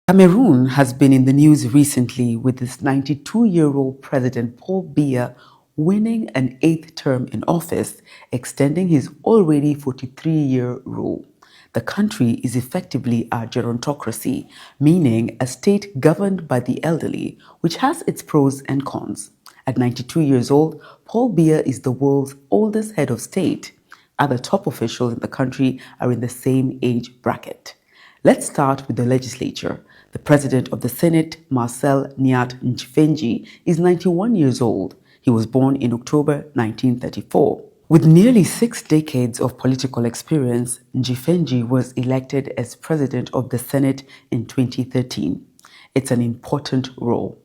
Cameroon has been in the news recently with its 92-year-old President Paul Biya winning an eighth term in office, extending his already 43-year rule. The country is effectively a gerontocracy, meaning a state governed by the elderly, which has its pros and cons. At 92 years old, Paul Biya is the world's oldest head of state. Other top officials in the country are in the same age bracket. Let's start with the legislature. The president of the Senate, Marcel Nyat-Njifenji, is 91 years old. He was born in October 1934. With nearly 6 decades of political experience, Njifenji was elected as president of the Senate in 2013. It's an important role.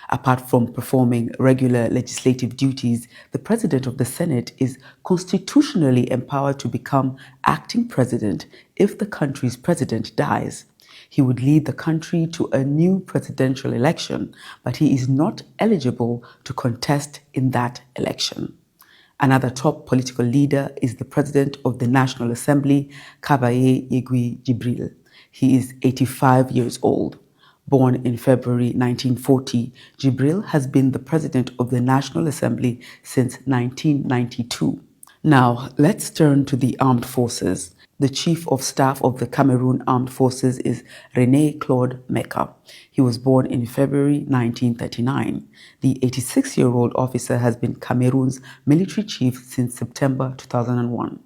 Apart from performing regular legislative duties, the President of the Senate is constitutionally empowered to become acting president if the country's president dies. He would lead the country to a new presidential election, but he is not eligible to contest in that election. Another top political leader is the President of the National Assembly, Kabaye Yegui Jibril. He is 85 years old. Born in February 1940, Jibril has been the president of the National Assembly since 1992. Now, let's turn to the armed forces. The Chief of Staff of the Cameroon Armed Forces is René Claude Meka. He was born in February 1939. The 86-year-old officer has been Cameroon's military chief since September 2001.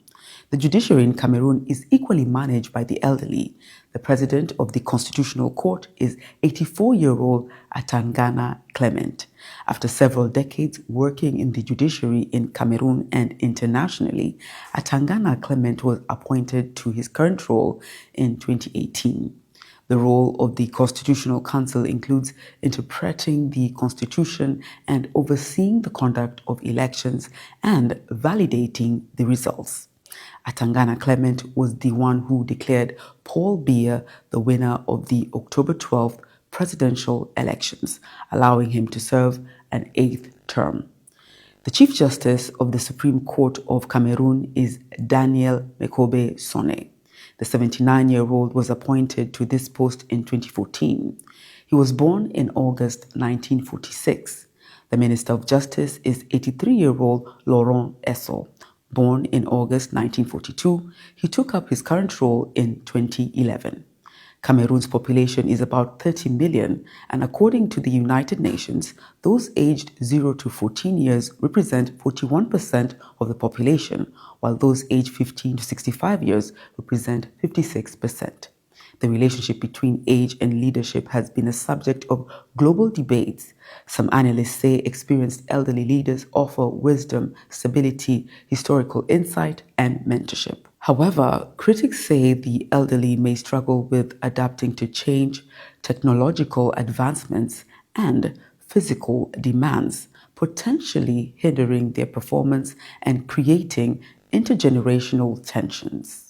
The judiciary in Cameroon is equally managed by the elderly. The president of the Constitutional Court is 84-year-old Atangana Clement. After several decades working in the judiciary in Cameroon and internationally, Atangana Clement was appointed to his current role in 2018. The role of the Constitutional Council includes interpreting the Constitution and overseeing the conduct of elections and validating the results. Atangana Clement was the one who declared Paul Biya the winner of the October 12th presidential elections, allowing him to serve an 8th term. The Chief Justice of the Supreme Court of Cameroon is Daniel Mekobe Sone. The 79-year-old was appointed to this post in 2014. He was born in August 1946. The Minister of Justice is 83-year-old Laurent Esso. Born in August 1942, he took up his current role in 2011. Cameroon's population is about 30 million, and according to the United Nations, those aged 0 to 14 years represent 41% of the population, while those aged 15 to 65 years represent 56%. The relationship between age and leadership has been a subject of global debates. Some analysts say experienced elderly leaders offer wisdom, stability, historical insight, and mentorship. However, critics say the elderly may struggle with adapting to change, technological advancements, and physical demands, potentially hindering their performance and creating intergenerational tensions.